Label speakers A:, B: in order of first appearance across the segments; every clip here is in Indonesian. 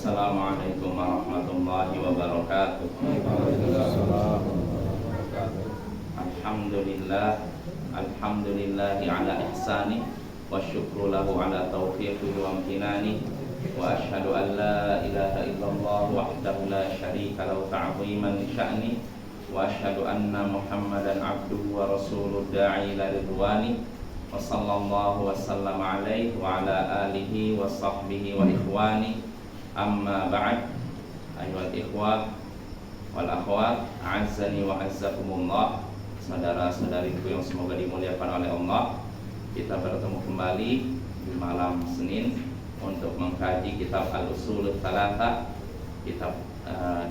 A: Assalamualaikum warahmatullahi wabarakatuh. Alhamdulillahi ala ihsani wa syukru lahu ala taufiqihi wa amtinani wa ashhadu an la ilaha illallah wahdahu la syarika lahu ta'ziman li sya'ni wa ashhadu anna Muhammadan abduhu wa rasuluhu da'i ila ridwani wa sallallahu wa sallama alaihi wa ala alihi wa sahbihi wa ikhwani. Amma ba'd, ayyuhal ikhwah wal akhwat, a'azzani wa azzakumullah. Saudara-saudariku yang semoga dimuliakan oleh Allah, kita bertemu kembali di malam Senin untuk mengkaji kitab Al-Ushul Tsalatsa, kitab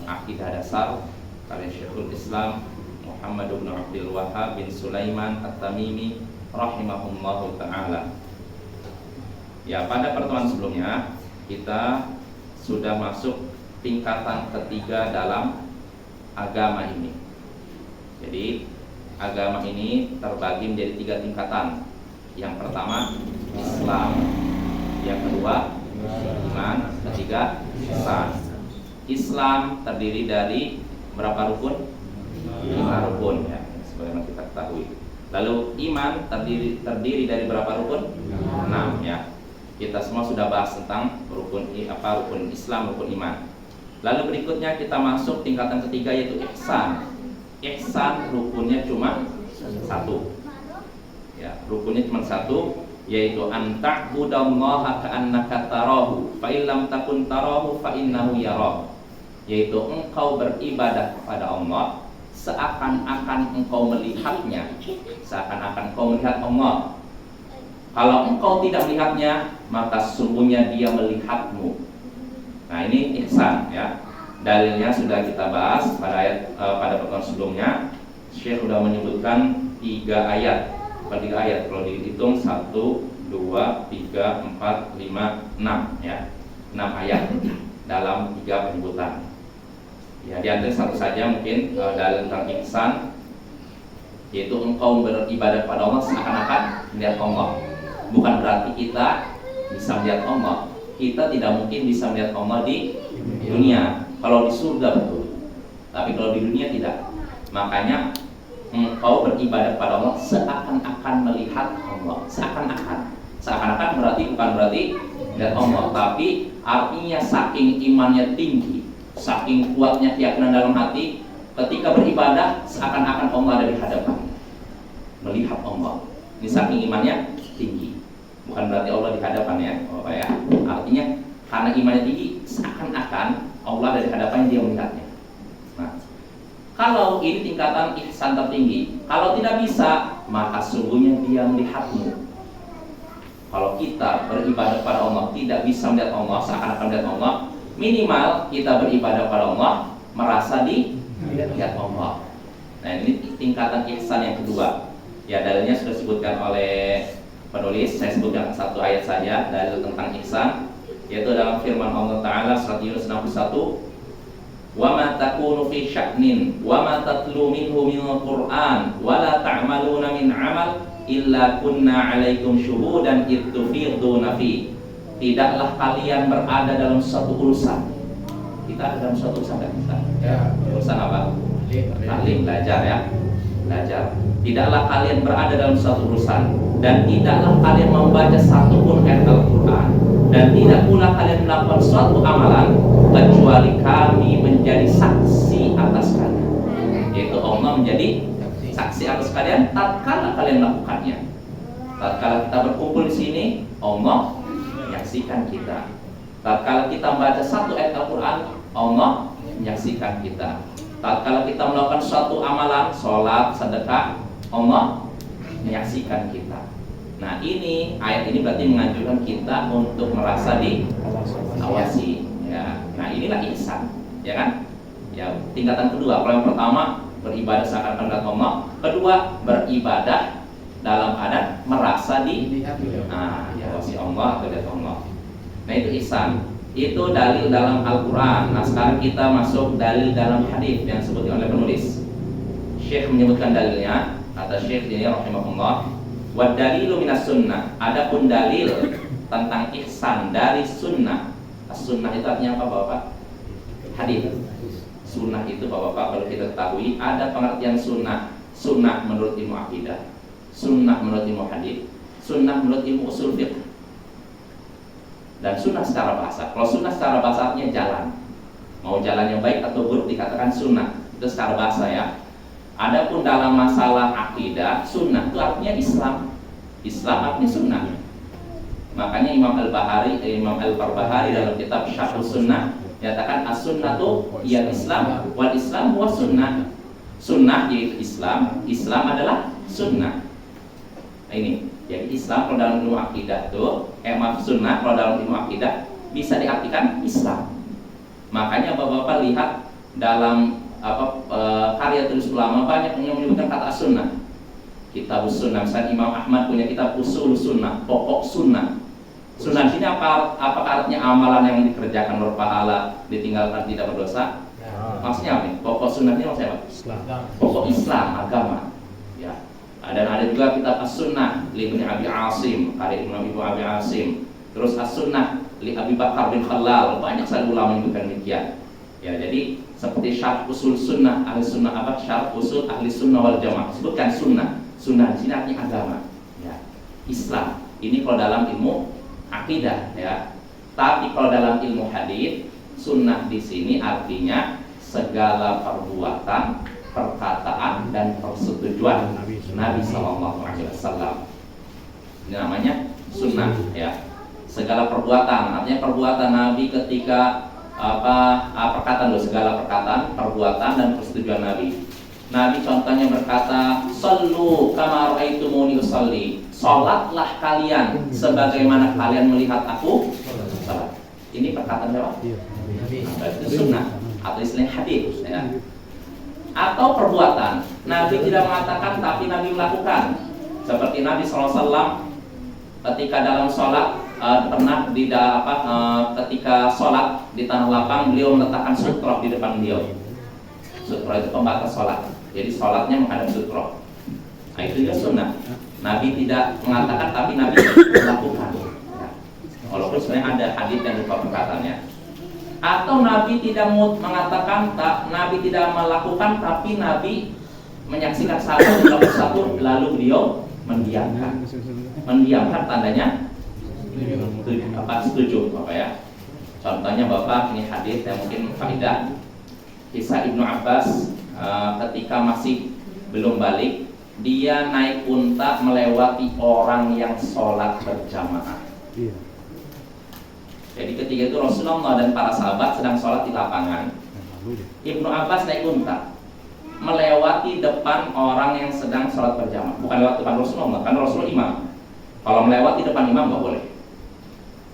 A: akidah dasar karya Syekhul Islam Muhammad bin Abdul Wahhab bin Sulaiman At-Tamimi rahimahullahu ta'ala. Ya, pada pertemuan sebelumnya kita sudah masuk tingkatan ketiga dalam agama ini. Jadi agama ini terbagi menjadi 3 tingkatan. Yang pertama Islam, yang kedua iman, ketiga ihsan. Islam terdiri dari berapa rukun? 5 rukun ya, sebagaimana kita ketahui. Lalu iman terdiri dari berapa rukun? 6 ya. Kita semua sudah bahas tentang rukun Islam, rukun iman. Lalu berikutnya kita masuk tingkatan ketiga, yaitu ihsan. Ihsan rukunnya cuma 1. Ya, rukunnya cuma 1, yaitu an ta'budallaha ka'annaka tarahu fa illam takun tarahu fa innahu yarah. Yaitu engkau beribadah kepada Allah seakan-akan engkau melihatnya, seakan-akan engkau melihat Allah. Kalau engkau tidak melihatnya, maka sesungguhnya dia melihatmu. Nah, ini ihsan ya. Dalilnya sudah kita bahas pada pertemuan sebelumnya. Syekh sudah menyebutkan 3 ayat. Bukan 3 ayat, kalau dihitung 1, 2, 3, 4, 5, 6 ya. 6 ayat dalam 3 penyebutan. Ya, di antara satu saja mungkin dalil tentang ihsan, yaitu engkau beribadah pada Allah seakan-akan melihat Allah. Bukan berarti kita bisa melihat Allah. Kita tidak mungkin bisa melihat Allah di dunia. Kalau di surga betul, tapi kalau di dunia tidak. Makanya engkau beribadah pada Allah seakan-akan melihat Allah. Seakan-akan berarti bukan berarti melihat Allah, tapi artinya saking imannya tinggi, saking kuatnya keyakinan dalam hati, ketika beribadah seakan-akan Allah ada di hadapan, melihat Allah. Ini saking imannya tinggi. Bukan berarti Allah di hadapan ya, Bapak ya. Artinya karena imannya tinggi, seakan-akan Allah dari hadapannya, dia melihatnya. Nah, kalau ini tingkatan ihsan tertinggi. Kalau tidak bisa, maka sungguhnya dia melihatmu. Kalau kita beribadah pada Allah tidak bisa melihat Allah, seakan-akan melihat Allah, minimal kita beribadah pada Allah merasa dilihat Allah. Nah, ini tingkatan ihsan yang kedua. Ya, dalilnya sudah disebutkan oleh penulis. Saya sebutkan 1 ayat saja dalil tentang ihsan, yaitu dalam firman Allah Ta'ala surat Yunus 61, wa ma takunu fi sya'nin wa ma tatlu minhu min al-Qur'an wa la ta'maluna min 'amal illa kunna 'alaikum syuhudan id tufiduna fi. Tidaklah kalian berada dalam suatu urusan. Kita ada dalam suatu urusan enggak kita? Ya. Urusan apa? Taklim, belajar ya. Belajar. Tidaklah kalian berada dalam suatu urusan, dan tidaklah kalian membaca satupun ayat Al-Quran, dan tidak pula kalian melakukan suatu amalan kecuali kami menjadi saksi atas kalian. Yaitu Allah menjadi saksi atas kalian tatkala kalian melakukannya. Tatkala kita berkumpul di sini, Allah menyaksikan kita. Tatkala kita membaca 1 ayat Al-Quran, Allah menyaksikan kita. Tatkala kita melakukan suatu amalan, sholat, sedekah, Allah menyaksikan kita. Nah, ini ayat ini berarti menganjurkan kita untuk merasa diawasi. Ya, nah inilah ihsan, ya kan? Ya, tingkatan kedua. Kalau yang pertama beribadah seakan-akan melihat Allah, kedua beribadah dalam keadaan merasa diawasi Allah atau lihat Allah. Nah, itu ihsan. Itu dalil dalam Al-Quran. Nah, sekarang kita masuk dalil dalam hadis yang disebutkan oleh penulis. Syekh menyebutkan dalilnya, kata Syekh ini rahimahullah, wa dalilu minas sunnah. Adapun dalil tentang ihsan dari sunnah, As-sunnah itu artinya apa Bapak? Hadis. Sunnah itu Bapak kalau kita ketahui ada pengertian sunnah. Sunnah menurut ilmu akidah, sunnah menurut ilmu hadis, sunnah menurut ilmu usul fiqh, dan sunnah secara bahasa. Kalau sunnah secara bahasa artinya jalan. Mau jalan yang baik atau buruk dikatakan sunnah. Itu secara bahasa ya. Adapun dalam masalah akidah, sunnah itu artinya Islam. Islam artinya sunnah. Makanya Imam Al-Barbahari dalam kitab Syarh Sunnah menyatakan as-sunnatu ya Islam wal Islam huwa sunnah. Sunnah yaitu Islam, Islam adalah sunnah. Nah ini, jadi Islam kalau dalam ilmu akidah tuh, sunnah kalau dalam ilmu akidah bisa diartikan Islam. Makanya Bapak-bapak lihat dalam karya tulis ulama banyak yang menyebutkan kata sunnah. Kitab sunnah, misalnya Imam Ahmad punya kitab usul sunnah, pokok sunnah. Sunnah ini apakah artinya amalan yang dikerjakan berpahala, ditinggalkan tidak berdosa? Maksudnya apa? Pokok sunnah ini maksudnya apa? Islam. Pokok Islam, agama. Ya. Dan ada juga kitab as-sunnah li Ibnu Abi Asim, karya Ibnu Abi Asim. Terus as-sunnah li Abi Bakar bin Khalal. Banyak sekali ulama menyebutkan demikian. Ya, jadi seperti syarh usul sunnah ahli sunnah syarh usul ahli sunnah wal jamaah. Sebutkan sunnah. Sunnah di sini artinya agama. Ya. Islam. Ini kalau dalam ilmu akidah ya. Tapi kalau dalam ilmu hadis, sunnah di sini artinya segala perbuatan, perkataan dan persetujuan Nabi Sallallahu Alaihi Wasallam. Ini namanya sunnah ya. Segala perbuatan, artinya perbuatan Nabi ketika perkataan segala perkataan, perbuatan dan persetujuan Nabi. Nabi contohnya berkata, "Shallu kama ra'aitumuni usolli." Salatlah kalian sebagaimana kalian melihat aku salat. Ini perkataan siapa? Itu sunnah atau istilah hadis ya. Atau perbuatan. Nabi tidak mengatakan tapi Nabi melakukan. Seperti Nabi SAW ketika dalam sholat pernah ketika sholat di tanah lapang beliau meletakkan sutroh di depan beliau. Sutroh itu pembatas sholat. Jadi sholatnya menghadap sutroh. Nah itu juga sunnah. Nabi tidak mengatakan tapi Nabi melakukan. Ya. Walaupun sebenarnya ada hadis yang berupa perkataannya. Atau Nabi tidak mengatakan, Nabi tidak melakukan, tapi Nabi menyaksikan satu lalu beliau mendiamkan. Mendiamkan tandanya setuju Bapak ya. Contohnya Bapak ini hadis yang mungkin faedah. Kisah Ibnu Abbas ketika masih belum balik, dia naik unta melewati orang yang sholat berjamaah. Jadi ketika itu Rasulullah dan para sahabat sedang sholat di lapangan. Ibnu Abbas naik unta melewati depan orang yang sedang sholat berjamaah. Bukan lewat depan Rasulullah, kan Rasulullah imam. Kalau melewati depan imam nggak boleh.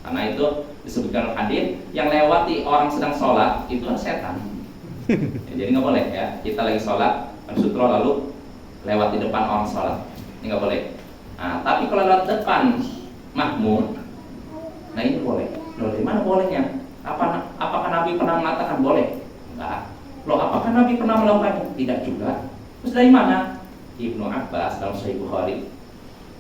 A: Karena itu disebutkan hadis yang lewati orang sedang sholat itu setan. Ya, jadi nggak boleh ya. Kita lagi sholat, sutro lalu lewat di depan orang sholat, ini nggak boleh. Nah, tapi kalau lewat depan makmum, nah ini boleh. Loh, dari mana bolehnya? Apakah Nabi pernah mengatakan boleh? Enggak. Loh, apakah Nabi pernah melakukannya? Tidak juga. Terus dari mana? Ibnu Abbas dalam Sahih Bukhari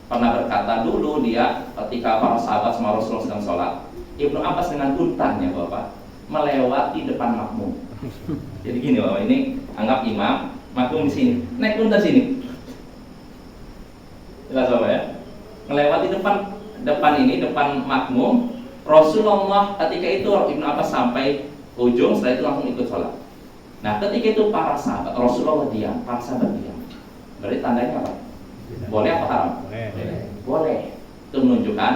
A: pernah berkata dulu dia ketika para sahabat sama Rasulullah sedang sholat, Ibnu Abbas dengan untanya Bapak melewati depan makmum. Jadi gini Bapak, ini anggap imam, makmum di sini, naik unta sini. Jelas Bapak ya? Melewati depan makmum. Rasulullah ketika itu Ibnu Abbas sampai ujung, setelah itu langsung ikut sholat. Nah ketika itu para sahabat, Rasulullah diam, para sahabat diam. Berarti tandanya apa? Boleh apa haram? Boleh. Itu menunjukkan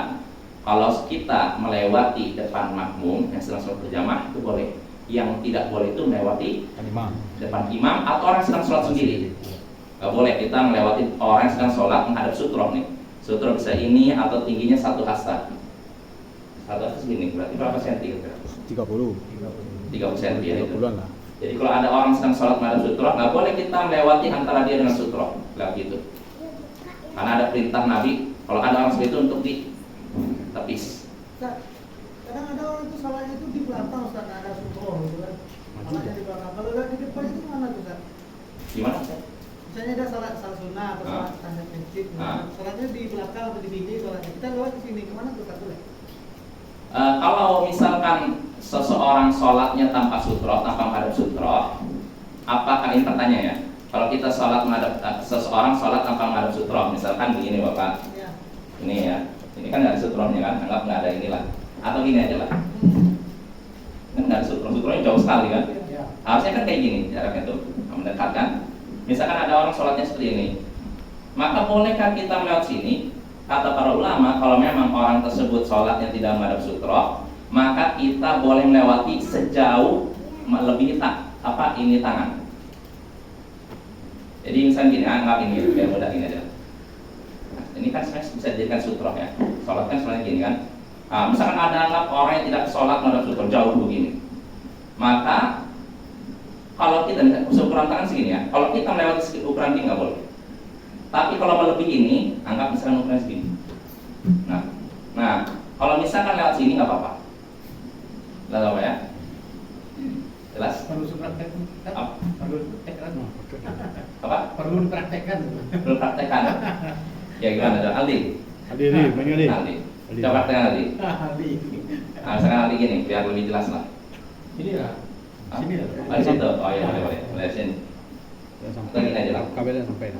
A: kalau kita melewati depan makmum yang sedang sholat berjamaah itu boleh. Yang tidak boleh itu melewati depan imam atau orang sedang sholat sendiri. Gak boleh kita melewati orang yang sedang sholat menghadap sutroh nih. Sutroh bisa ini atau tingginya 1 hasta. 1 hasta segini, berarti berapa senti kira-kira? 30 senti ya itu. Jadi kalau ada orang sedang sholat menghadap sutroh, gak boleh kita melewati antara dia dengan sutroh. Gak gitu. Karena ada perintah Nabi, kalau ada orang seperti itu untuk ditepis.
B: Kadang ada orang itu salahnya itu di belakang Ustaz, ada sutroh gitu kan. Salahnya di belakang. Kalau lihat di depan itu mana tuh Ustaz?
A: Gimana?
B: Misalnya ada salah sunnah atau salah tanda prinsip, salahnya di belakang atau di pinggir salahnya. Kita lewat ke sini, kemana tuh Ustaz?
A: Kalau misalkan seseorang sholatnya tanpa sutroh, tanpa menghadap sutroh, apakah ini pertanyaannya? Kalau kita sholat menghadap, seseorang sholat tanpa menghadap sutroh, misalkan begini Bapak, ini ya, ini kan nggak ada sutrohnya kan, anggap nggak ada inilah, atau gini aja lah, kan nggak ada sutroh, sutrohnya jauh sekali kan, harusnya kan kayak gini jaraknya tuh, mendekatkan. Misalkan ada orang sholatnya seperti ini, maka bolehkah kita melewat sini? Kata para ulama, kalau memang orang tersebut sholatnya tidak menghadap sutroh, maka kita boleh melewati sejauh melebihi ini tangan. Jadi misalnya gini, anggap ini biar mudah ini aja. Nah, ini kan sebenarnya bisa dijadikan sutroh ya. Sholat kan sebenarnya gini kan. Nah, misalkan ada anggap orang yang tidak sholat menghadap sutroh jauh begini, maka kalau kita ukuran tangan segini ya, kalau kita melewati ukuran ini nggak boleh. Tapi kalau melebihi ini, anggap misalkan ukuran segini. Nah, kalau misalkan lewat sini nggak apa-apa. Jelas apa ya? Jelas?
B: Perlu praktek. Perlu praktekkan.
A: Apa?
B: Perlu dipraktekkan.
A: Perlu praktekkan. Ya gimana ada Aldi?
C: Aldi nih, banyak Aldi.
A: Aldi. Coba praktekkan Aldi.
B: Aldi.
A: Nah, misalkan Aldi gini, biar lebih jelas lah.
B: Sini lah. Sini lah.
A: Oh, di situ. Oh iya, boleh. Mulai sini. Kita gini aja lah.
C: Kabelnya sampai.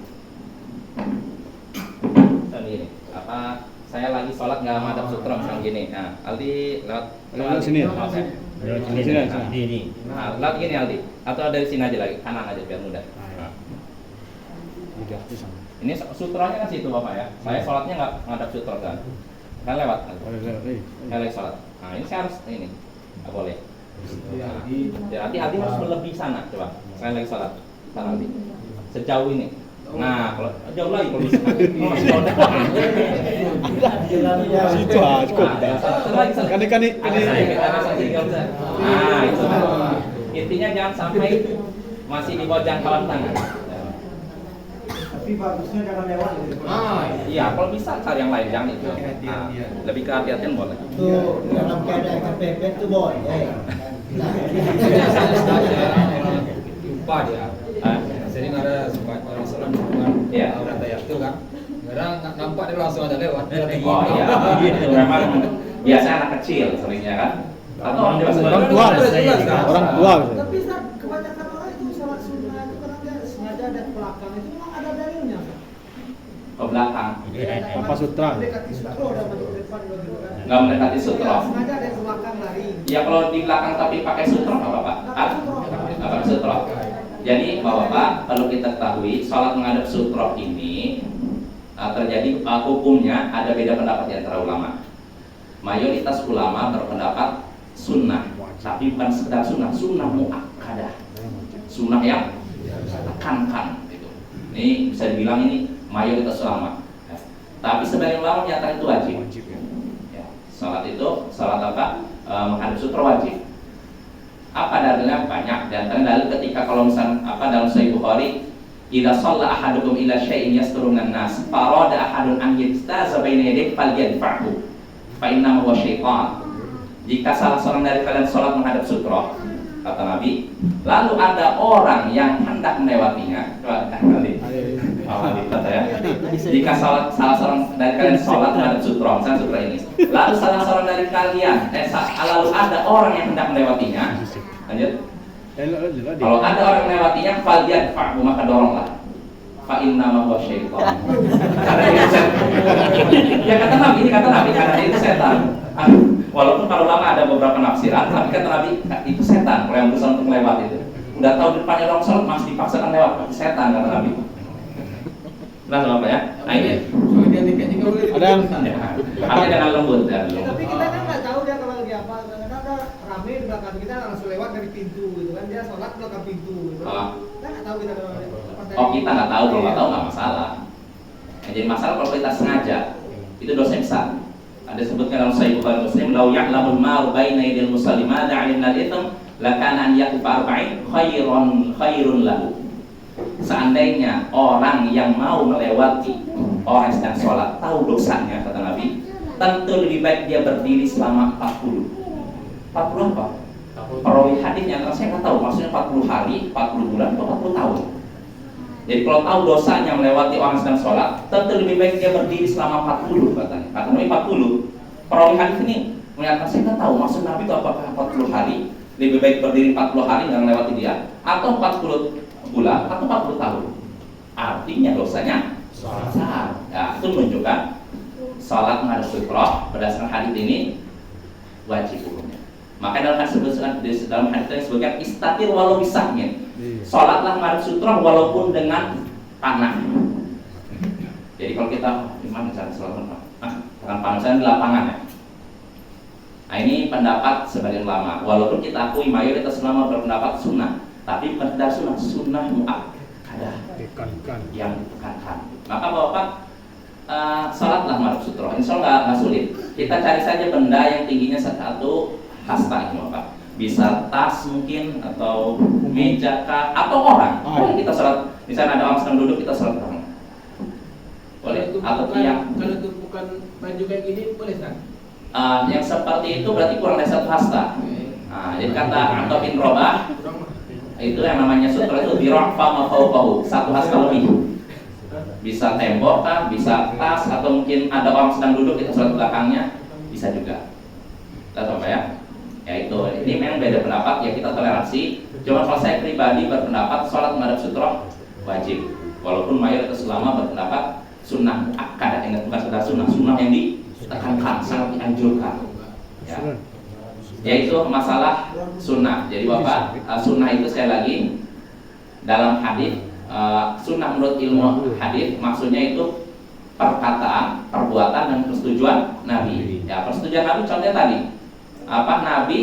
A: Misalnya gini, saya lagi sholat nggak menghadap sutra misalnya gini. Nah, Aldi lewat
C: sini ya?
A: Oh, saya.
C: Sini.
A: Nah, lewat gini Aldi. Atau dari sini aja lagi, kanan aja biar mudah.
C: Nah.
A: Ini sutranya kan situ Bapak ya. Saya sholatnya nggak menghadap sutra kan. Kan lewat. Saya lagi sholat. Nah, ini saya harus ini. Nggak boleh. Jadi Aldi harus lebih sana. Coba. Saya lagi sholat. Sana Aldi. Sejauh ini. Nah, kalau jauh lagi kalau bisa. Masih jauh dekat.
C: Situ cukup. Kan ini.
A: Nah, itu. Intinya jangan sampai masih di bawah jangkauan tangan.
B: Tapi bagusnya jangan lewat.
A: Iya, kalau bisa cari yang lain, jangan itu. Lebih kehati-hatian boleh.
B: Tuh, dalam keadaan kepepet tuh boleh.
D: Lupa dia. Sering ada sempat orang salam
A: Iya.
D: orang tayatul kan. Kadang nampak dia langsung ada lewat.
A: Oh iya, gitu. Memang biasa anak kecil seringnya kan. Atau orang dewasa.
C: Orang tua. Orang tua.
B: Tapi kebanyakan orang itu sholat sunnah itu kadang dia sengaja ada ke belakang itu memang ada dalilnya.
A: Ke belakang.
C: Apa sutra?
B: Mendekati sutra dan masuk ke depan gitu kan.
A: Nggak mendekati sutra.
B: Sengaja ada ke belakang lari.
A: Ya kalau di belakang tapi pakai sutra nggak apa-apa. Nggak pakai sutra. Jadi Bapak perlu kita ketahui sholat menghadap sutra ini terjadi hukumnya ada beda pendapat di antara ulama. Mayoritas ulama berpendapat sunnah, tapi bukan sekedar sunnah, sunnah muakkadah, sunnah yang tekankan. Gitu. Ini bisa dibilang ini mayoritas ulama. Tapi sebagian ulama menyatakan itu wajib. Ya, sholat itu, sholat apa? Menghadap sutra wajib. Apa dalilnya? Banyak. Dan dalil ketika kalau misalnya dalam Sahih Bukhari, idza shalla ahadukum ila syai'in yasturun nas, farada ahadun an yajtaza baina yadayhi falyadfa'hu fa inna huwa syaitan. Jika salah seorang dari kalian sholat menghadap sutra, kata Nabi, lalu ada orang yang hendak melewatinya, kali kata ya. Jika salah seorang dari kalian sholat menghadap sutra, misalnya sutra ini, lalu salah seorang dari kalian, lalu ada orang yang hendak melewatinya, lanjut. Kalau ada orang melewatinya, falyadfa'hu, maka doronglah. Fa inna ma huwa syaitan. Karena itu setan. Ya kata Nabi karena itu setan. Walaupun para ulama ada beberapa nafsiran, tapi kata Nabi itu setan kalau yang berusaha untuk lewat itu. Udah tahu depannya orang sholat masih dipaksakan lewat, setan kata Nabi. Nah, apa ya? Nah ini
C: Ada yang
A: artinya dengan lembut ya.
B: Tapi kita kan nggak tahu dia kalau lagi apa. Kadang-kadang ada rame di belakang kita langsung lewat dari pintu gitu kan. Dia sholat belakang pintu gitu. Kita nggak tahu kita kalau
A: Oh kita nggak tahu, kalau nggak tahu nggak masalah. Yang jadi masalah kalau kita sengaja, itu dosa besar. Ada sebutkan dalam Sahih Bukhari Muslim, "Lau ya'lamul maru baina yadil musalli ma da'alimna al-itham, lakana an yaqufa arba'in khairun lahu." Seandainya orang yang mau melewati orang yang sedang sholat tahu dosanya, kata Nabi, tentu lebih baik dia berdiri selama 40. 40 apa? Perawi hadisnya karena saya nggak tahu maksudnya 40 hari, 40 bulan atau 40 tahun. Jadi kalau tahu dosanya melewati orang sedang sholat, tentu lebih baik dia berdiri selama 40 katanya. Kata Nabi 40. Perawi hadis ini Menyatakan saya nggak tahu maksud Nabi itu apakah 40 hari, lebih baik berdiri 40 hari dan lewati dia, atau 40 bulan, atau 40 tahun. Artinya dosanya besar. Ya, itu menunjukkan salat menghadap sutroh berdasarkan hadis ini wajib hukumnya. Maka dalam hadis disebutkan istatir walau bisahnya. Salatlah menghadap sutroh walaupun dengan panah. Jadi kalau kita gimana cara salat dengan panah di lapangan ya. Nah ini pendapat sebagian ulama. Walaupun kita akui mayoritas ulama berpendapat sunnah, tapi bukan sekedar sunnah muakkadah yang ditekankan. Maka bapak salatlah menghadap sutroh. Insya Allah nggak sulit. Kita cari saja benda yang tingginya 1 hasta ini bapak. Bisa tas mungkin atau meja kah atau orang. Boleh kita salat. Misalnya ada orang sedang duduk kita salat bareng. Boleh. Atau tiang.
E: Kalau itu bukan baju kayak gini boleh kan?
A: Yang seperti itu berarti kurang dari 1 hasta. Jadi kata Atha bin Rabah itu yang namanya sutra itu dira'fa ma fawqahu, 1 hasta lebih. Bisa tembok kah, bisa tas, atau mungkin ada orang sedang duduk kita salat belakangnya, bisa juga. Kita coba ya. Ya itu, ini memang beda pendapat ya kita toleransi. Cuma kalau saya pribadi berpendapat salat menghadap sutra wajib. Walaupun mayoritas ulama berpendapat sunnah muakkadah, ingat bukan sekedar sunnah yang ditekankan, sangat dianjurkan. Ya. Yaitu masalah sunnah. Jadi bapak, sunnah itu sekali lagi dalam hadis, sunnah menurut ilmu hadis maksudnya itu perkataan, perbuatan dan persetujuan Nabi. Ya, persetujuan Nabi contohnya tadi, Nabi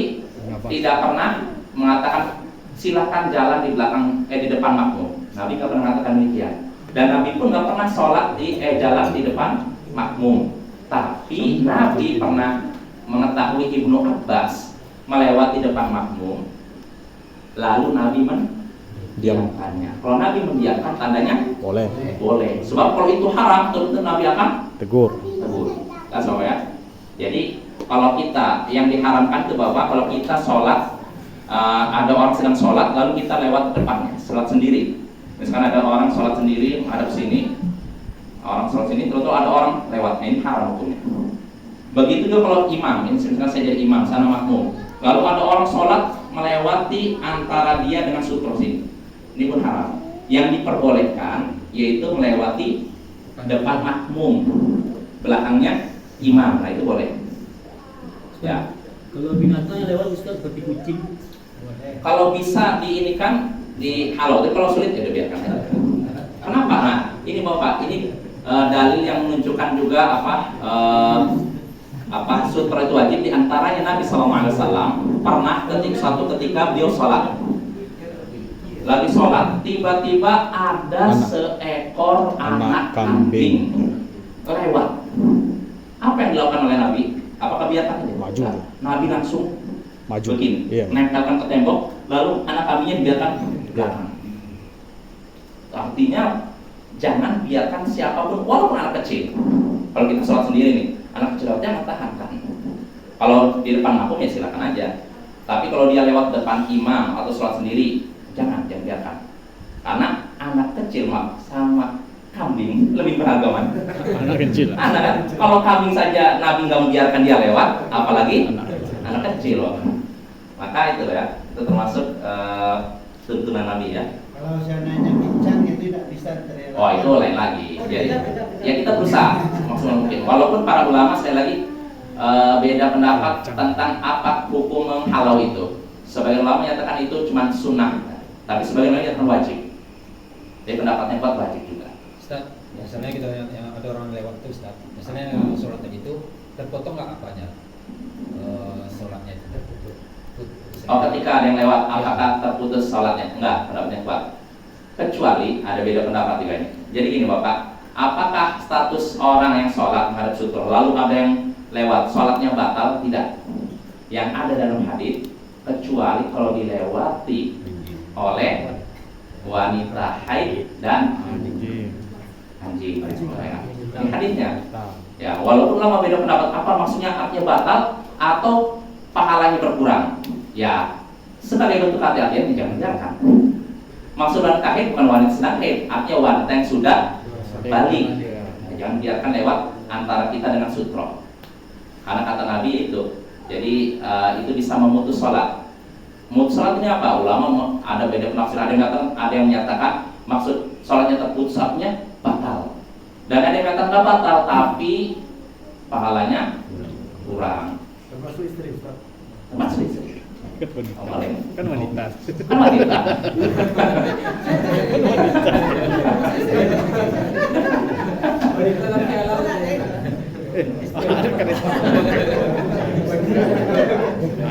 A: tidak pernah mengatakan silakan jalan di belakang, di depan makmum. Nabi nggak pernah mengatakan demikian. Dan Nabi pun nggak pernah sholat jalan di depan makmum. Tapi Nabi pernah mengetahui Ibnu Abbas melewati depan makmum, lalu Nabi mendiamkannya. Kalau Nabi mendiamkan tandanya
C: Boleh.
A: boleh. Sebab kalau itu haram, tentu Nabi akan
C: Tegur.
A: Kan so, ya. Jadi kalau kita yang diharamkan itu bapak, kalau kita sholat, ada orang sedang sholat lalu kita lewat depannya, sholat sendiri. Misalkan ada orang sholat sendiri menghadap sini, orang sholat sini, terus ada orang lewat, ini haram hukumnya. Begitu juga kalau imam, ini misalkan saya jadi imam, sana makmum, lalu ada orang sholat melewati antara dia dengan sutroh sini, ini pun haram. Yang diperbolehkan yaitu melewati depan makmum, belakangnya imam, nah itu boleh. Ya.
E: Kalau binatang yang lewat Ustaz seperti kucing.
A: Kalau bisa diinikan, dihalau, tapi kalau sulit ya biarkan aja. Kenapa? Nah, ini bapak, ini dalil yang menunjukkan juga sutra itu wajib. Diantaranya Nabi SAW pernah suatu ketika beliau sholat, lagi sholat, tiba-tiba ada seekor anak kambing lewat. Apa yang dilakukan oleh Nabi? Apakah biarkan aja?
C: Maju.
A: Nabi langsung
C: Maju.
A: begini,
C: Iya.
A: nempelkan ke tembok, lalu anak kambingnya dibiarkan belakang. Artinya jangan biarkan siapapun, walaupun anak kecil. Kalau kita sholat sendiri nih, anak kecil jangan tahankan. Kalau di depan makmum ya silakan aja. Tapi kalau dia lewat depan imam atau sholat sendiri, jangan biarkan. Karena anak kecil sama kambing lebih beragaman.
C: Anak kecil.
A: Kalau kambing saja Nabi nggak membiarkan dia lewat, apalagi anak kecil. Maka itu ya, itu termasuk tuntunan Nabi ya.
B: Kalau seandainya bincang itu tidak bisa terelakkan.
A: Oh itu lain lagi. Jadi ya kita berusaha maksimal mungkin. Walaupun para ulama sekali lagi beda pendapat tentang apa hukum menghalau itu. Sebagian ulama menyatakan itu cuma sunnah, tapi sebagian lain menyatakan wajib. Jadi pendapatnya kuat wajib juga.
D: Ustaz, misalnya kita yang ada orang lewat itu Ustaz, misalnya sholat tadi itu terpotong nggak apanya? Sholatnya itu terputus.
A: Oh ketika ada yang lewat, apakah terputus sholatnya? Enggak, pendapatnya kuat. Kecuali ada beda pendapat juga ini. Jadi gini bapak, apakah status orang yang sholat menghadap sutroh lalu ada yang lewat, sholatnya batal? Tidak. Yang ada dalam hadis, kecuali kalau dilewati oleh wanita haid dan anjing. Ini hadisnya. Ya, walaupun lama beda pendapat apa maksudnya, artinya batal atau pahalanya berkurang. Ya, sebagai bentuk hati-hatian jangan biarkan. Maksud wanita haid bukan wanita sedang haid, artinya wanita yang sudah balik. Jangan biarkan lewat antara kita dengan sutroh. Karena kata Nabi itu, Jadi itu bisa memutus sholat. Memutus sholat ini apa? Ulama ada beda penafsiran. Ada yang menyatakan maksud sholatnya terputus artinya batal. Dan ada yang mengatakan nggak batal tapi pahalanya kurang.
B: Termasuk istri, Ustaz.
A: Termasuk istri.
C: Kan wanita.
A: Kan wanita.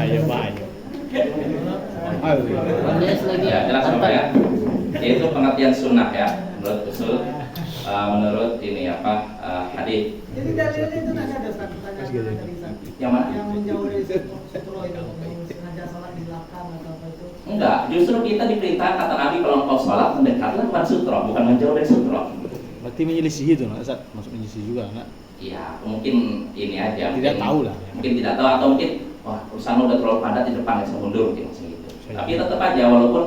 C: Ayo, ayo.
A: Ya, jelas Bapak ya. Yaitu pengertian sunnah ya, menurut usul, menurut ini hadis.
B: Jadi dalilnya itu nggak ada Ustaz, pertanyaan tadi Ustaz.
A: Yang mana?
B: Yang menjauh dari sutro itu, sengaja salat di belakang atau apa itu?
A: Enggak, justru kita diperintahkan kata Nabi kalau engkau sholat mendekatlah pada sutro, bukan menjauh dari sutro.
C: Berarti menyelisih itu, nak? Masuk menyelisih juga, nak?
A: Iya, mungkin ini aja.
C: Tidak tahu lah.
A: Mungkin tidak tahu atau mungkin wah urusan udah terlalu padat di depan saya mundur mungkin maksudnya gitu. Tapi tetap aja walaupun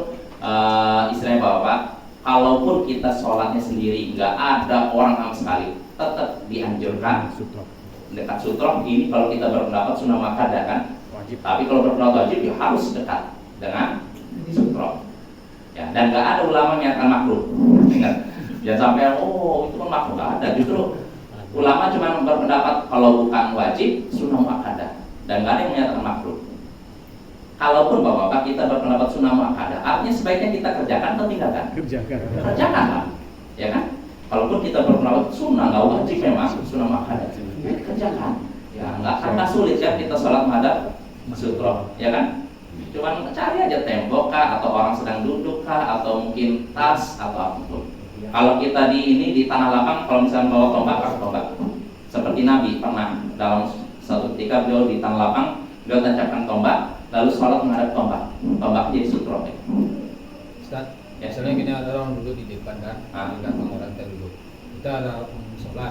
A: istilahnya Bapak, kalaupun kita sholatnya sendiri nggak ada orang sama sekali, tetap dianjurkan
C: Sutro.
A: dekat sutro. Ini kalau kita berpendapat sunnah muakkadah kan.
C: Wajib.
A: Tapi kalau berpendapat wajib ya harus dekat dengan sutro. Ya, dan nggak ada ulama yang akan makruh. Ingat, jangan sampai itu kan makruh, nggak ada. Justru ulama cuma berpendapat kalau bukan wajib sunnah muakkadah dan nggak ada yang menyatakan makruh. Kalaupun Bapak kita berpendapat sunnah muakkadah, artinya sebaiknya kita kerjakan atau tinggalkan?
C: Kerjakan.
A: Kerjakan lah, ya kan? Kalaupun kita berpendapat sunnah nggak wajib memang sunnah muakkadah, kerjakan. Ya nggak sulit ya kita sholat menghadap sutro, ya kan? Cuman cari aja tembok kah, atau orang sedang duduk kah, atau mungkin tas atau apapun. Kalau kita di tanah lapang, kalau misalnya bawa tombak, pakai tombak. Seperti Nabi pernah dalam satu ketika beliau di tanah lapang, beliau tancapkan tombak, lalu sholat menghadap tombak. Tombak jadi sutro.
D: Ustaz,
A: Ya.
D: misalnya gini ada orang duduk di depan kan, di belakang orang kita duduk. Kita ada sholat.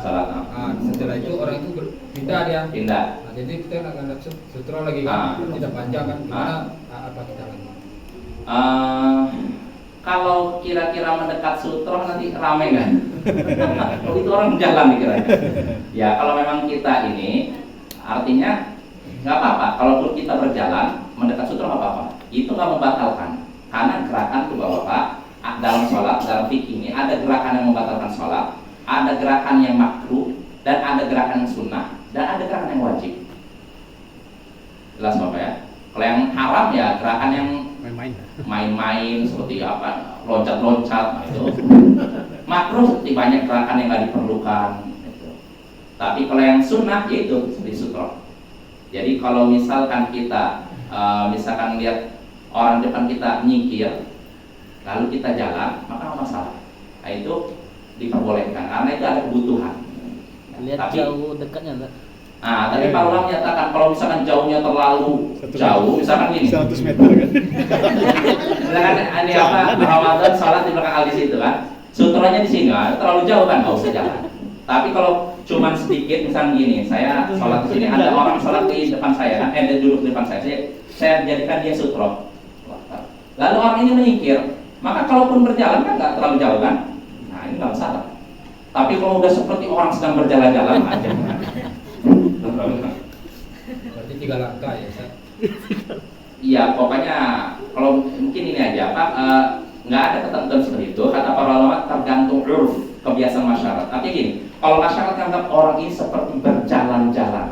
D: Setelah itu orang itu pindah dia.
A: Pindah.
D: Nah, jadi kita nak ngadap sutro lagi kan, kita panjang kan, gimana apa kita lagi?
A: Kalau kira-kira mendekat sutro nanti ramai kan? Kalau itu orang jalan dikira. Ya kalau memang kita ini artinya nggak apa-apa. Kalaupun kita berjalan mendekat sutro nggak apa-apa. Itu nggak membatalkan. Karena gerakan itu Bapak dalam sholat, dalam fikih ini ada gerakan yang membatalkan sholat, ada gerakan yang makruh, dan ada gerakan yang sunnah, dan ada gerakan yang wajib. Jelas Bapak ya. Kalau yang haram ya gerakan yang main-main seperti apa, loncat-loncat, nah itu makruh seperti banyak gerakan yang nggak diperlukan gitu. Tapi kalau yang sunnah yaitu seperti sutro. Jadi kalau misalkan kita misalkan lihat orang depan kita nyingkir lalu kita jalan, maka nggak masalah. Nah itu diperbolehkan karena itu ada kebutuhan.
E: Lihat
A: Tapi
E: jauh dekatnya enggak?
A: tadi Pak Ulama menyatakan kalau misalkan jauhnya terlalu jauh, misalkan gini
C: 100 meter kan?
A: misalkan ini Ramadan sholat di belakang alis itu kan, sutronya di sini terlalu jauh kan, nggak usah jalan. Tapi kalau cuman sedikit, misalnya gini, saya sholat di sini, ada orang sholat di depan saya kan, dia duduk di depan saya jadikan dia sutro. Lalu orang ini menyingkir, maka kalaupun berjalan kan nggak terlalu jauh kan, nah ini nggak masalah. Tapi kalau udah seperti orang sedang berjalan-jalan aja.
D: Berarti 3 langkah ya Ustaz?
A: Iya, pokoknya kalau mungkin ini aja Pak, nggak ada ketentuan seperti itu. Kata para ulama tergantung urf, kebiasaan masyarakat. Artinya gini, kalau masyarakat anggap orang ini seperti berjalan-jalan.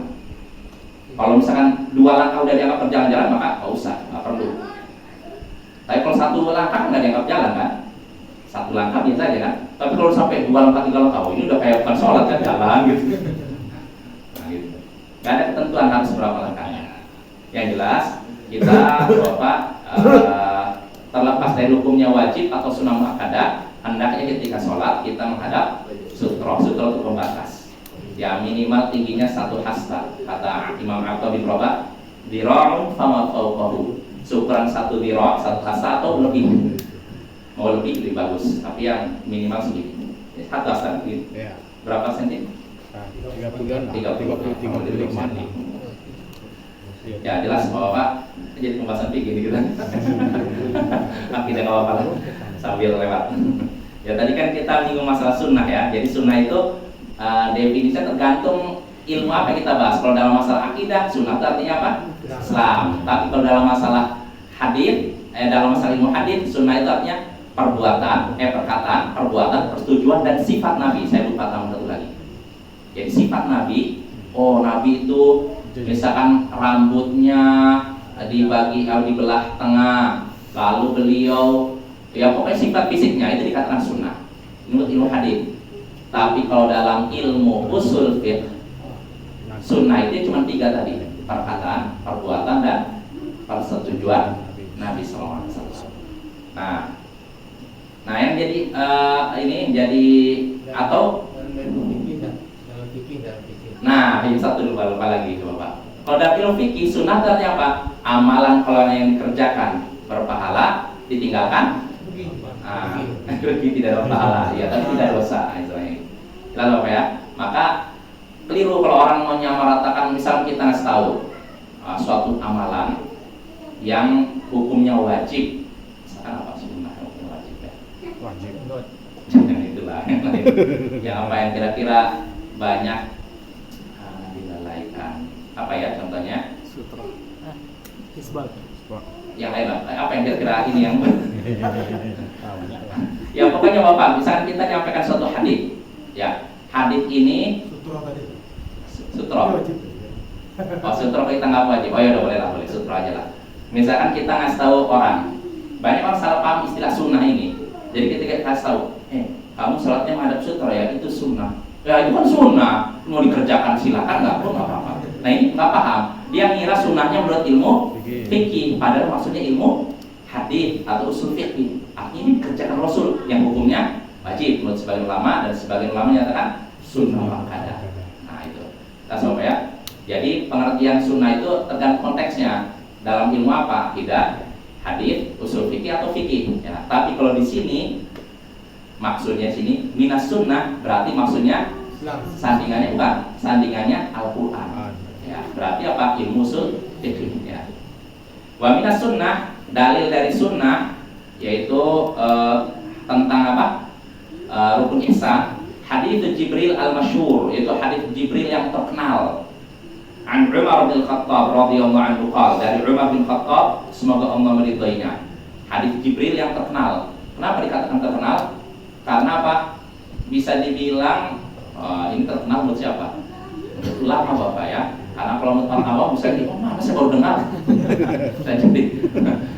A: Kalau misalkan 2 langkah udah dianggap berjalan-jalan, maka nggak usah, nggak perlu. Tapi kalau 1 langkah kan nggak dianggap jalan kan? 1 langkah biasa aja kan? Tapi kalau sampai 2 langkah, 3 langkah, ini udah kayak bukan sholat kan, jalan gitu. Gak ada ketentuan harus berapa langkahnya. Yang jelas kita Bapak terlepas dari hukumnya wajib atau sunnah muakkadah, hendaknya ketika sholat kita menghadap sutro. Sutro itu pembatas. Ya minimal tingginya 1 hasta. Kata Imam Atta bin Rabah, dira'un fama fawqahu. Ukuran 1 dira', 1 hasta atau lebih. Mau lebih bagus. Tapi yang minimal segini. 1 hasta gitu. Berapa senti?
C: 30-an, 35 nih.
A: Ya jelas Bapak jadi pembahasan begini gitu kan. Tapi tidak apa-apa lah sambil lewat. Ya tadi kan kita menyinggung masalah sunnah ya. Jadi sunnah itu definisinya tergantung ilmu apa yang kita bahas? Kalau dalam masalah akidah, sunnah itu artinya apa? Islam. Tapi kalau dalam masalah hadis, dalam masalah ilmu hadis, sunnah itu artinya perkataan, perbuatan, persetujuan dan sifat Nabi. Saya lupa tambah satu lagi. Jadi sifat Nabi, Nabi itu misalkan rambutnya dibelah tengah, lalu beliau ya pokoknya sifat fisiknya itu dikatakan sunnah menurut ilmu hadis. Tapi kalau dalam ilmu usul fiqh, sunnah itu cuma 3 tadi, perkataan, perbuatan dan persetujuan Nabi SAW. Nah yang jadi ini jadi atau nah ini satu lupa lagi Bapak. Kalau dalam ilmu fikih sunnah itu artinya apa? Amalan kalau yang dikerjakan berpahala, ditinggalkan rugi tidak berpahala, ya tapi tidak dosa istilahnya. Lalu apa ya? Maka keliru kalau orang menyamaratakan, misal kita ngasih tahu suatu amalan yang hukumnya wajib, misalkan apa sunnah hukumnya wajib ya?
C: Wajib.
A: Jangan itulah yang lain. Ya apa yang kira-kira banyak dilalaikan? Apa ya contohnya?
E: Sutra. Isbal.
A: Yang lain apa yang kira-kira ini yang
C: Banyak ya.
A: ya pokoknya Bapak, misalkan kita nyampaikan suatu hadis, ya hadis ini
B: Sutra tadi.
A: sutro. Oh sutro kita nggak wajib. Oh ya udah boleh sutro aja lah. Misalkan kita ngasih tahu orang, banyak orang salah paham istilah sunnah ini. Jadi ketika kita kasih tahu, kamu sholatnya menghadap sutro ya, itu sunnah. Ya itu kan sunnah, mau dikerjakan silakan nggak apa-apa. Nah ini nggak paham. Dia ngira sunnahnya menurut ilmu fikih, padahal maksudnya ilmu hadis atau usul fikih. Artinya ini dikerjakan Rasul yang hukumnya wajib menurut sebagian ulama, dan sebagian ulama menyatakan sunnah muakkadah. Nah itu, kita coba ya. Jadi pengertian sunnah itu tergantung konteksnya. Dalam ilmu apa? Tidak hadis, usul fikih atau fikih. Ya, tapi kalau di sini maksudnya sini minas sunnah berarti maksudnya sandingannya bukan, sandingannya Al-Quran. Ya, berarti apa? Ilmu usul fikih. Ya. Wa minas sunnah, dalil dari sunnah yaitu tentang apa? Rukun ihsan. Hadis Jibril al-masyhur, yaitu hadis Jibril yang terkenal. An Umar bin Khattab radhiyallahu anhu qala, dari Umar bin Khattab semoga Allah meridainya. Hadis Jibril yang terkenal. Kenapa dikatakan terkenal? Karena apa? Bisa dibilang ini terkenal menurut siapa? Menurut ulama Bapak ya. Karena kalau menurut orang awam bisa di, mana saya baru dengar. Jadi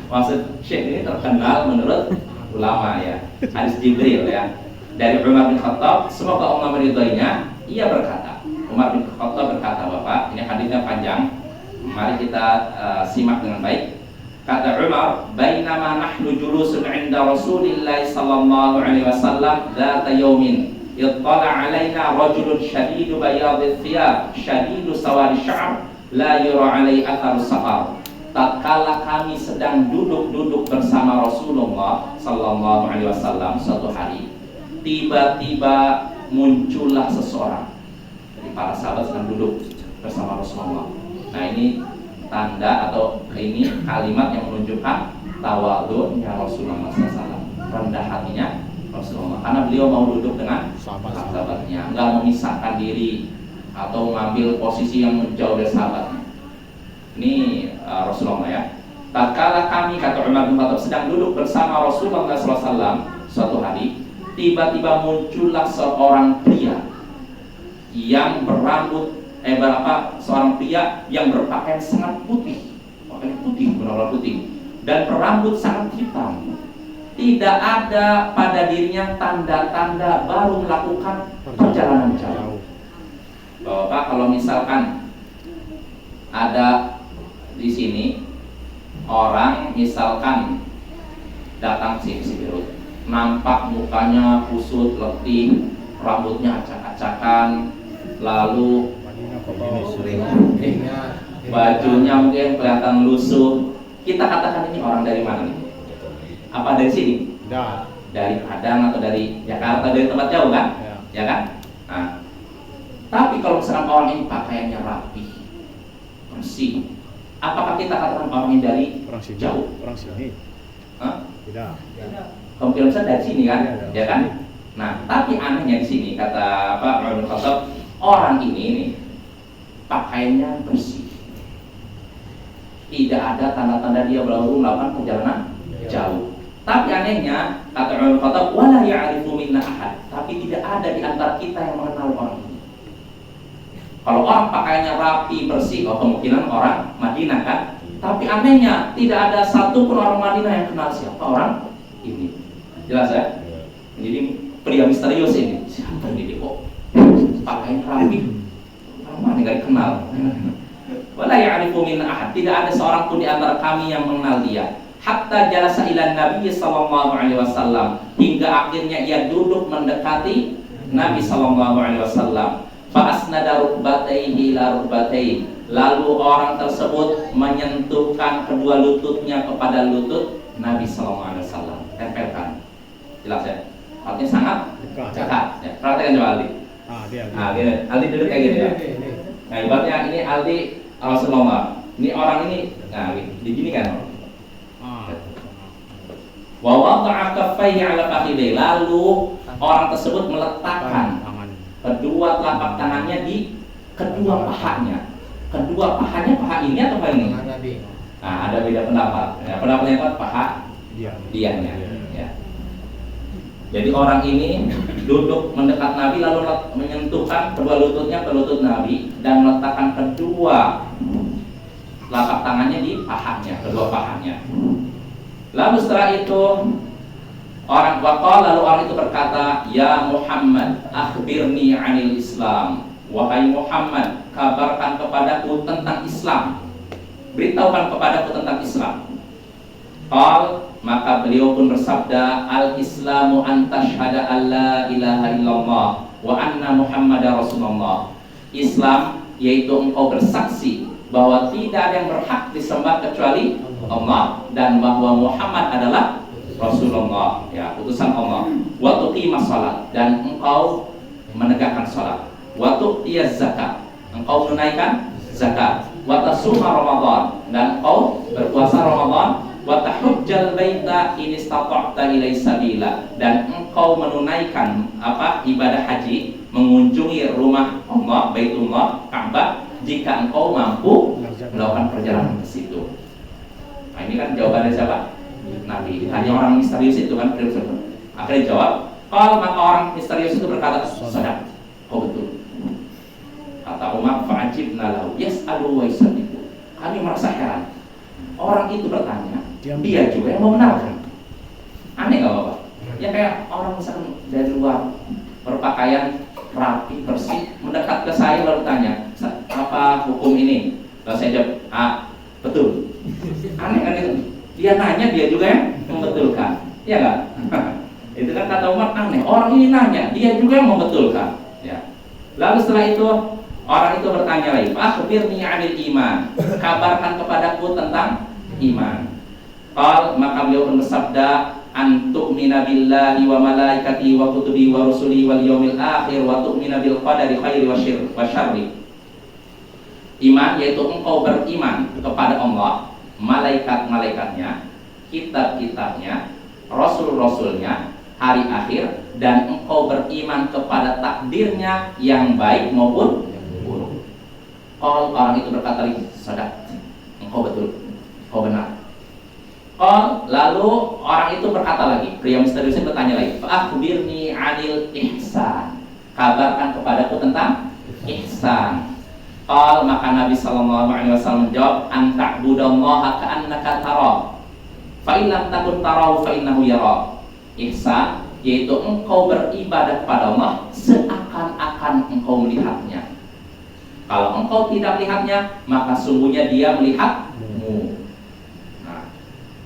A: maksud Syekh ini terkenal menurut ulama ya. Hadis Jibril ya. Dari Umar bin Khattab semoga Allah meridainya, ia berkata, Umar bin Khattab berkata Bapak, ini hadisnya panjang. Mari kita simak dengan baik. Kata Umar, "Bainama nahnu julusun 'inda Rasulillah sallallahu alaihi wasallam dzata yaumin, ittala 'alaina rajulun shadidu bayadhi thiyab, shadidu sawadi sya'r, la yura 'alaihi athar safar." Tatkala kami sedang duduk-duduk bersama Rasulullah sallallahu alaihi wasallam suatu hari, tiba-tiba muncullah seseorang. Jadi para sahabat sedang duduk bersama Rasulullah. Nah ini tanda atau ini kalimat yang menunjukkan tawadhu'nya Rasulullah SAW, rendah hatinya Rasulullah, karena beliau mau duduk dengan sahabatnya, nggak memisahkan diri atau mengambil posisi yang jauh dari sahabatnya. Ini Rasulullah ya. Tatkala kami, kata Umar bin Khattab, sedang duduk bersama Rasulullah SAW suatu hari, tiba-tiba muncullah seorang pria yang berambut seorang pria yang berpakaian sangat putih, pakaian putih, benar-benar putih, dan berambut sangat hitam. Tidak ada pada dirinya tanda-tanda baru melakukan perjalanan jauh. Bapak, kalau misalkan ada di sini orang misalkan datang si Birut, nampak mukanya kusut, letih, rambutnya acak-acakan, lalu bajunya mungkin kelihatan lusuh, kita katakan ini orang dari mana nih? Apa dari sini? Dari Padang atau dari Jakarta, dari tempat jauh kan? Ya kan? Nah, tapi kalau misalkan orang ini pakaiannya rapi, bersih, apakah kita katakan orang ini dari jauh?
C: Orang sini.
A: Hah?
C: Tidak.
A: Kemungkinan besar dari sini kan? Ya kan? Nah, tapi anehnya di sini kata Pak Umar bin Khattab, orang ini nih pakaiannya bersih. Tidak ada tanda-tanda dia baru melakukan perjalanan jauh. Tapi anehnya, kata Umar bin Khattab, wala ya'rifu minna ahad. Tapi tidak ada di antara kita yang mengenal orang ini. Kalau orang pakaiannya rapi, bersih, kemungkinan orang Madinah kan. Tapi anehnya, tidak ada satupun orang Madinah yang kenal siapa orang ini. Jelas ya? Jadi pria misterius ini. Siapa ini kok pakaiannya rapi? Orang mana nggak dikenal? Wala ya'rifu minna ahad. Tidak ada seorang pun di antara kami yang mengenal dia. Hatta jalasa ila Nabi sallallahu alaihi wasallam, hingga akhirnya ia duduk mendekati Nabi sallallahu alaihi wasallam. Fa asnada rukbatayhi ila rukbatayhi, lalu orang tersebut menyentuhkan kedua lututnya kepada lutut Nabi sallallahu alaihi wasallam. Tempelkan. Jelas ya? Artinya sangat dekat. Ya, perhatikan coba Aldi.
C: Dia.
A: Gini. Aldi duduk kayak gini ya. Nah, ibaratnya ini Aldi Rasulullah. Ini orang ini, nah begini kan. Wa wada'a kaffaihi 'ala fakhidhi, lalu orang tersebut meletakkan kedua telapak tangannya di kedua pahanya. Kedua pahanya, paha ini atau paha ini? Nah, ada beda pendapat. Ya, pendapatnya apa? Paha dianya. Ya. Jadi orang ini duduk mendekat Nabi lalu menyentuhkan kedua lututnya ke lutut Nabi dan meletakkan kedua telapak tangannya di pahanya, kedua pahanya. Lalu setelah itu lalu orang itu berkata, ya Muhammad, akhbirni 'anil Islam. Wahai Muhammad, kabarkan kepadaku tentang Islam. Beritahukan kepadaku tentang Islam. Maka beliau pun bersabda, al-Islamu an tashhada an la ilaha illallah wa anna Muhammadar Rasulullah. Islam yaitu engkau bersaksi bahwa tidak ada yang berhak disembah kecuali Allah dan bahwa Muhammad adalah Rasulullah, ya, utusan Allah. Wa tuqimas shalat, dan engkau menegakkan salat. Wa tu'tiyaz zakat, engkau menunaikan zakat. Wa tasuma Ramadan, dan engkau berpuasa Ramadan. Wa tahujjal baita in istata'ta ilaihi sabila, dan engkau menunaikan ibadah haji, mengunjungi rumah Allah, Baitullah, Ka'bah, jika engkau mampu melakukan perjalanan ke situ. Nah, ini kan jawaban dari siapa? Nabi. Ditanya orang misterius itu kan, akhirnya jawab. Maka orang misterius itu berkata, sadaq, kau betul. Kata Umar, fa'ajibna lahu yas'alu wa yusaddiqu. Kami merasa heran. Orang itu bertanya, dia juga yang membenarkan. Aneh gak Bapak? Ya kayak orang misalkan dari luar berpakaian rapi, bersih, mendekat ke saya lalu tanya, apa hukum ini? Lalu saya jawab, betul. Aneh kan itu? Dia nanya, dia juga yang membetulkan. Iya nggak? Itu kan kata Umar, aneh. Orang ini nanya, dia juga yang membetulkan. Ya. Lalu setelah itu orang itu bertanya lagi, akhbirni 'anil iman. Kabarkan kepadaku tentang iman. Maka beliau pun bersabda, an tu'mina billahi wa malaikatihi wa kutubihi wa rusulihi wal yaumil akhir wa tu'mina bil qadari khairi wa syarri. Iman yaitu engkau beriman kepada Allah, malaikat-malaikatnya, kitab-kitabnya, rasul-rasulnya, hari akhir, dan engkau beriman kepada takdirnya yang baik maupun buruk. Orang itu berkata lagi, sadaq, engkau betul, engkau benar. Lalu orang itu berkata lagi, pria misterius itu bertanya lagi, akhbirni 'anil ihsan. Kabarkan kepadaku tentang ihsan. Maka Nabi sallallahu alaihi wasallam menjawab, an ta'budallaha ka'annaka tara, fa in lam takun tarahu fa innahu yara. Ihsan yaitu engkau beribadah kepada Allah seakan-akan engkau melihatnya. Kalau engkau tidak melihatnya, maka sungguhnya dia melihatmu. Nah,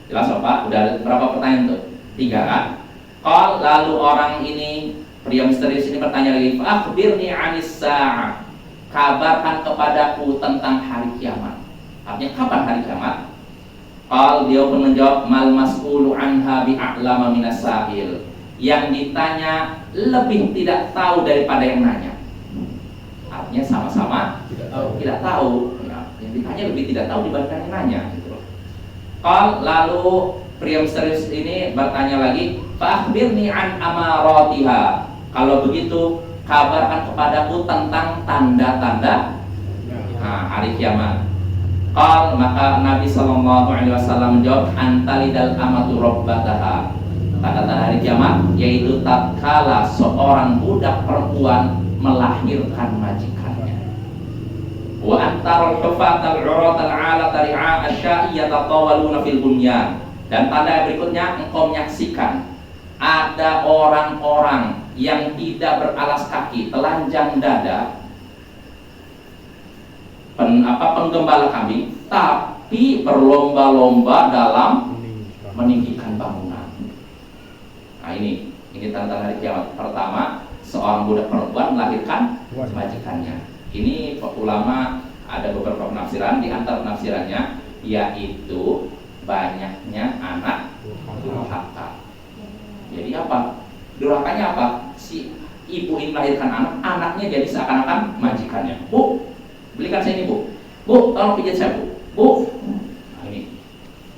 A: jelas Bapak? Udah berapa pertanyaan tuh? 3 kan? Lalu orang ini, pria misterius ini bertanya lagi, akhbirni 'anis sa'ah. Kabarkan kepadaku tentang hari kiamat. Artinya kapan hari kiamat? Dia pun menjawab, mal mas'ulu anha bi'a'lama minas sa'il. Yang ditanya lebih tidak tahu daripada yang nanya. Artinya sama-sama tidak tahu. Ya, yang ditanya lebih tidak tahu dibandingkan yang nanya. Gitu. Lalu pria misterius ini bertanya lagi, fa'akhbirni an amaratiha. Kalau begitu, kabarkan kepadaku tentang tanda-tanda hari kiamat. Maka Nabi Sallallahu Alaihi Wasallam menjawab, antalidal amatu rabbataha. Tanda-tanda hari kiamat yaitu tatkala seorang budak perempuan melahirkan majikannya. Wa antarul hufatal uratal alata ri'a asya'i yatatawaluna fil bunyan. Dan tanda berikutnya, engkau menyaksikan ada orang-orang yang tidak beralas kaki, telanjang dada, penggembala kambing, tapi berlomba-lomba dalam meninggikan bangunan. Nah ini tanda hari kiamat. Pertama, seorang budak perempuan melahirkan majikannya. Ini ulama ada beberapa penafsiran. Di antara penafsirannya yaitu banyaknya anak durhaka. Jadi apa? Durhakanya apa? Si ibu ini melahirkan anaknya jadi seakan-akan majikannya. Bu, belikan saya ini bu. Bu, tolong pijat saya bu. Bu. Nah ini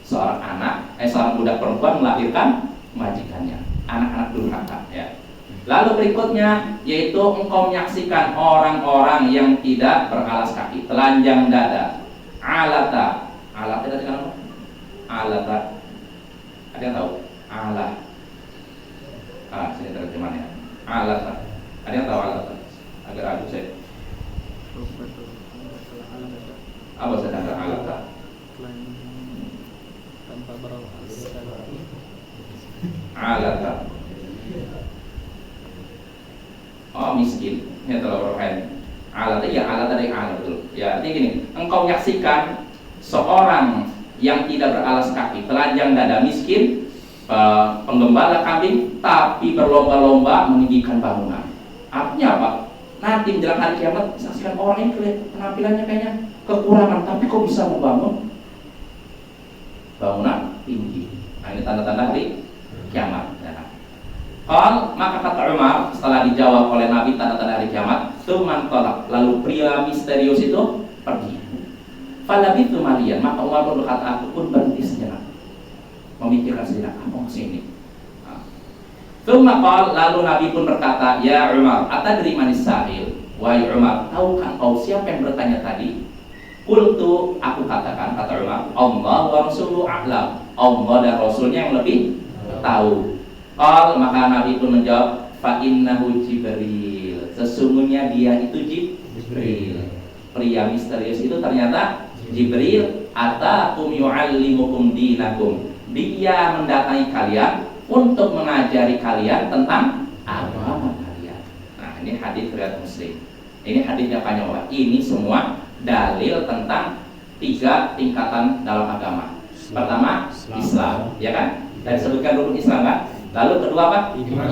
A: seorang budak perempuan melahirkan majikannya. Anak-anak durhaka ya. Lalu berikutnya yaitu engkau menyaksikan orang-orang yang tidak beralas kaki, telanjang dada. Alata tadi kan apa? Alata. Ada yang tahu? Sini terjemahannya. Alata. Ada yang tahu alata? Agar aduh saya. Apa sedangkan alata?
E: Tanpa beralas.
A: Alata. Oh miskin. Ini terlalu rohan. Alata ya alata dari alat betul. Ya artinya gini. Engkau menyaksikan seorang yang tidak beralas kaki, telanjang dada, miskin, penggembala kambing, tapi berlomba-lomba meninggikan bangunan. Artinya apa? Nanti menjelang hari kiamat saksikan orang ini penampilannya kayaknya kekurangan, tapi kok bisa membangun bangunan tinggi. Nah ini tanda-tanda hari kiamat. Maka kata Umar setelah dijawab oleh Nabi tanda-tanda hari kiamat, tuman tolak, lalu pria misterius itu pergi. Falabitu malian, maka Umar pun berkata, aku pun berhenti sejenak, memikirkan sejenak, apa kesini. Lalu Nabi pun berkata, ya Umar, atadri manis sa'il. Wahai Umar, tahukah kau siapa yang bertanya tadi? Qultu, aku katakan, kata Umar, Allah wa Rasuluhu a'lam. Allah dan Rasulnya yang lebih tahu. Maka Nabi pun menjawab, fa innahu Jibril. Sesungguhnya dia itu Jibril. Pria misterius itu ternyata Jibril. Atakum yu'allimukum dinakum. Dia mendatangi kalian untuk mengajari kalian tentang agama kalian. Nah ini hadis riwayat Muslim. Ini hadisnya panjang banget. Ini semua dalil tentang 3 tingkatan dalam agama. Pertama Islam, ya kan? Dan disebutkan rukun Islam kan? Lalu kedua apa?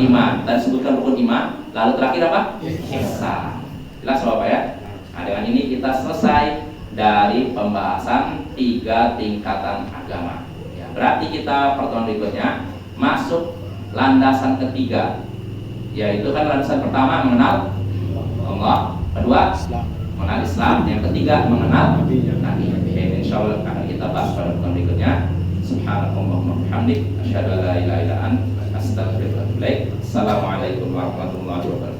A: Iman. Dan disebutkan rukun iman. Lalu terakhir apa? Ihsan. Jelas Bapak ya? Nah dengan ini kita selesai dari pembahasan 3 tingkatan agama ya, berarti kita pertemuan berikutnya masuk landasan ketiga, yaitu kan landasan pertama mengenal Allah, kedua mengenal Islam, yang ketiga mengenal Nabi. Insyaallah akan kita bahas pada pertemuan berikutnya. Subhanallahumma bihamdik asyhadu an la ilaha illa anta astaghfiruka wa atubu ilaik. Assalamualaikum warahmatullahi wabarakatuh.